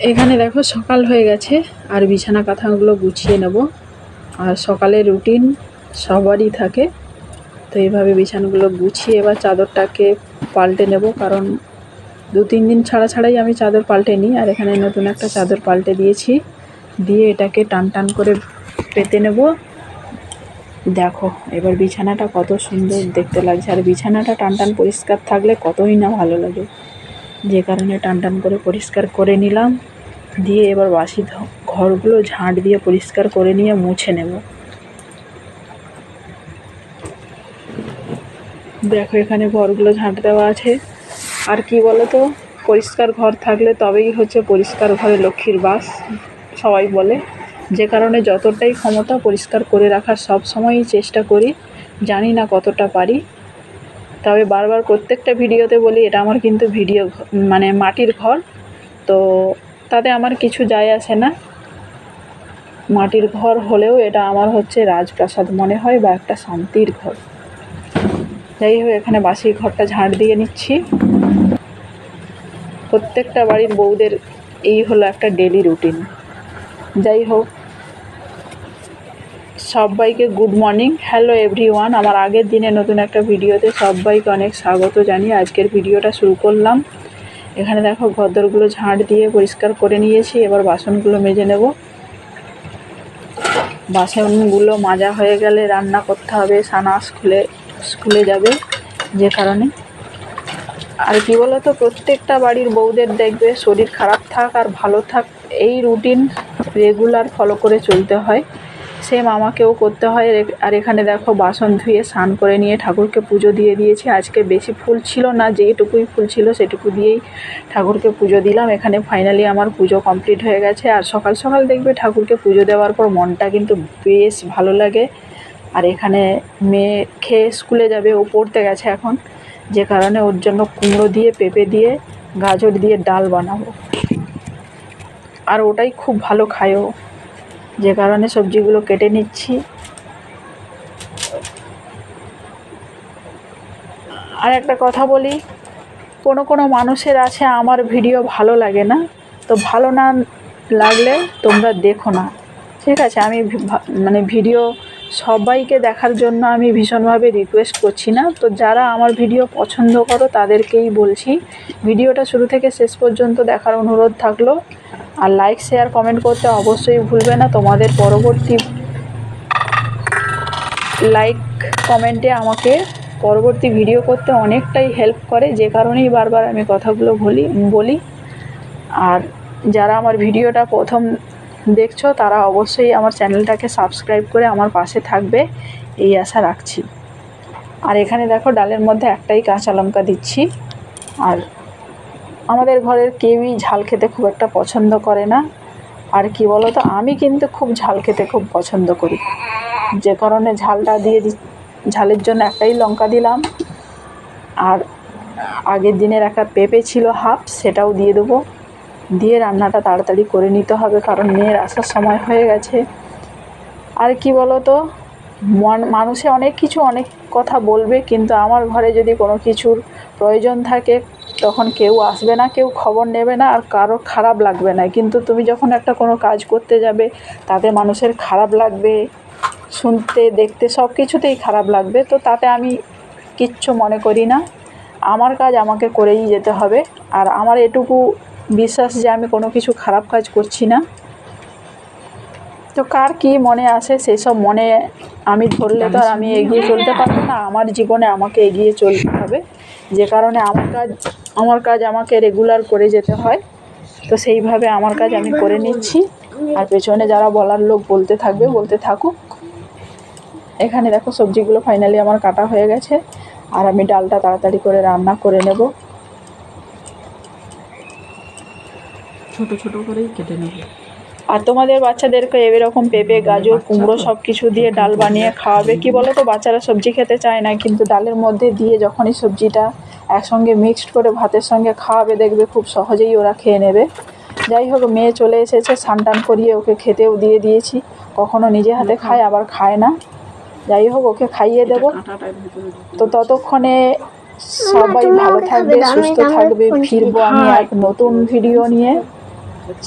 এখানে দেখো সকাল হয়ে গেছে আর বিছানা কাঁথাগুলো গুছিয়ে নেব। আর সকালের রুটিন সবারই থাকে, তো এইভাবে বিছানাগুলো গুছিয়ে এবার চাদরটাকে পাল্টে নেব, কারণ 2-3 দিন ছাড়া ছাড়াই আমি চাদর পাল্টে নিই। আর এখানে নতুন একটা চাদর পাল্টে দিয়েছি, দিয়ে এটাকে টান টান করে পেতে নেব। দেখো এবার বিছানাটা কত সুন্দর দেখতে লাগছে, আর বিছানাটা টান টান পরিষ্কার থাকলে কতই না ভালো লাগে, যে কারণে টান টান করে পরিষ্কার করে নিলাম। দিয়ে এবার বাসি ঘরগুলো ঝাঁট দিয়ে পরিষ্কার করে নিয়ে মুছে নেব। দেখো এখানে ঘরগুলো ঝাঁট দেওয়া আছে। আর কি বলো তো, পরিষ্কার ঘর থাকলে তবেই হচ্ছে পরিষ্কার ঘরে লক্ষ্মীর বাস, সবাই বলে। যে কারণে যতটাই ক্ষমতা পরিষ্কার করে রাখার সব সময়ই চেষ্টা করি। জানি না কতটা পারি, তবে বারবার প্রত্যেকটা ভিডিওতে বলি এটা আমার কিন্তু মানে মাটির ঘর, তো তাতে আমার কিছু যায় আসে না। মাটির ঘর হলেও এটা আমার হচ্ছে রাজপ্রাসাদ মনে হয়, বা একটা শান্তির ঘর। যাই হোক, এখানে বাসি ঘরটা ঝাঁট দিয়ে নিচ্ছি। প্রত্যেকটা বাড়ির বউদের এই হলো একটা ডেলি রুটিন। যাই হোক, সবাইকে গুড মর্নিং, হ্যালো এভরিওয়ান। আমার আগের দিনে নতুন একটা ভিডিওতে সবাইকে অনেক স্বাগত জানিয়ে আজকের ভিডিওটা শুরু করলাম। এখানে দেখো ঘরদোরগুলো ঝাঁট দিয়ে পরিষ্কার করে নিয়েছি, এবার বাসনগুলো মেজে নেব। বাসনগুলো মাজা হয়ে গেলে রান্না করতে হবে, সানাস স্কুলে যাবে, যে কারণে। আর কি বলো তো, প্রত্যেকটা বাড়ির বউদের দেখবে শরীর খারাপ থাক আর ভালো থাক, এই রুটিন রেগুলার ফলো করে চলতে হয়। সেম আমাকেও করতে হয়। আর এখানে দেখো বাসন ধুয়ে স্নান করে নিয়ে ঠাকুরকে পুজো দিয়ে দিয়েছি। আজকে বেশি ফুল ছিল না, যেটুকুই ফুল ছিল সেটুকু দিয়েই ঠাকুরকে পুজো দিলাম। এখানে ফাইনালি আমার পুজো কমপ্লিট হয়ে গেছে। আর সকাল সকাল দেখবে ঠাকুরকে পুজো দেওয়ার পর মনটা কিন্তু বেশ ভালো লাগে। আর এখানে মেয়ে খেয়ে স্কুলে যাবে, ও পড়তে গেছে এখন, যে কারণে ওর জন্য কুমড়ো দিয়ে, পেঁপে দিয়ে, গাজর দিয়ে ডাল বানাবো। আর ওটাই খুব ভালো খায় ও, যে কারণে সবজিগুলো কেটে নিচ্ছি। আর একটা কথা বলি, কোনো মানুষের আছে আমার ভিডিও ভালো লাগে না, তো ভালো না লাগলে তোমরা দেখো না, ঠিক আছে? আমি মানে ভিডিও সবাইকে দেখার জন্য আমি ভীষণভাবে রিকোয়েস্ট করছি না। তো যারা আমার ভিডিও পছন্দ করো তাদেরকেই বলছি, ভিডিওটা শুরু থেকে শেষ পর্যন্ত দেখার অনুরোধ থাকলো। আর লাইক, শেয়ার, কমেন্ট করতে অবশ্যই ভুলবে না। তোমাদের পরবর্তী লাইক কমেন্টে আমাকে পরবর্তী ভিডিও করতে অনেকটাই হেল্প করে, যে কারণেই বারবার আমি কথাগুলো বলি। আর যারা আমার ভিডিওটা প্রথম দেখছো তারা অবশ্যই আমার চ্যানেলটাকে সাবস্ক্রাইব করে আমার পাশে থাকবে, এই আশা রাখছি। আর এখানে দেখো ডালের মধ্যে একটাই কাঁচা লঙ্কা দিচ্ছি। আর আমাদের ঘরের কেউই ঝাল খেতে খুব একটা পছন্দ করে না। আর কি বলো তো, আমি কিন্তু খুব ঝাল খেতে খুব পছন্দ করি, যে কারণে ঝালটা দিয়ে ঝালের জন্য একটাই লঙ্কা দিলাম। আর আগের দিনের একটা পেঁপে ছিল হাফ, সেটাও দিয়ে দেবো। দিয়ে রান্নাটা তাড়াতাড়ি করে নিতে হবে, কারণ মেয়ের আসার সময় হয়ে গেছে। আর কি বলো তো, মানুষে অনেক কথা বলবে, কিন্তু আমার ঘরে যদি কোনো কিছুর প্রয়োজন থাকে তখন কেউ আসবে না, কেউ খবর নেবে না, আর কারো খারাপ লাগবে না। কিন্তু তুমি যখন একটা কোনো কাজ করতে যাবে, তাতে মানুষের খারাপ লাগবে, শুনতে দেখতে সব কিছুতেই খারাপ লাগবে। তো তাতে আমি কিচ্ছু মনে করি না, আমার কাজ আমাকে করেই যেতে হবে। আর আমার এটুকু বিশ্বাস যে আমি কোনো কিছু খারাপ কাজ করছি না। তো কার কী মনে আসে সেই সব মনে আমি ধরলে তো আর আমি এগিয়ে চলতে পারবো না। আমার জীবনে আমাকে এগিয়ে চলতে হবে, যে কারণে আমার কাজ আমাকে রেগুলার করে যেতে হয়। তো সেইভাবে আমার কাজ আমি করে নিচ্ছি। আর পেছনে যারা বলার লোক বলতে থাকুক। এখানে দেখো সবজিগুলো ফাইনালি আমার কাটা হয়ে গেছে, আর আমি ডালটা তাড়াতাড়ি করে রান্না করে নেব। ছোট ছোট করেই কেটে নেব। আর তোমাদের বাচ্চাদেরকে এরকম পেঁপে, গাজর, কুমড়ো সব কিছু দিয়ে ডাল বানিয়ে খাওয়াবে। কি বলো তো, বাচ্চারা সবজি খেতে চায় না, কিন্তু ডালের মধ্যে দিয়ে যখনই সবজিটা একসঙ্গে মিক্সড করে ভাতের সঙ্গে খাওয়াবে, দেখবে খুব সহজেই ওরা খেয়ে নেবে। যাই হোক, মেয়ে চলে এসেছে, স্নান করিয়ে ওকে খেতেও দিয়ে দিয়েছি। কখনো নিজে হাতে খায়, আবার খায় না। যাই হোক, ওকে খাইয়ে দেব। তো ততক্ষণে সবাই ভালো থাকবে, সুস্থ থাকবে। ফিরবো আমি এক নতুন ভিডিও নিয়ে।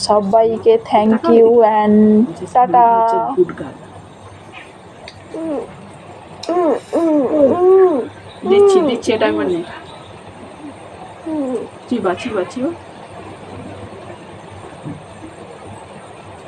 সবাইকে thank you and tata. Good girl. দিচ্ছি দিচ্ছি, এটা মানে চিবা চিবা চিবা।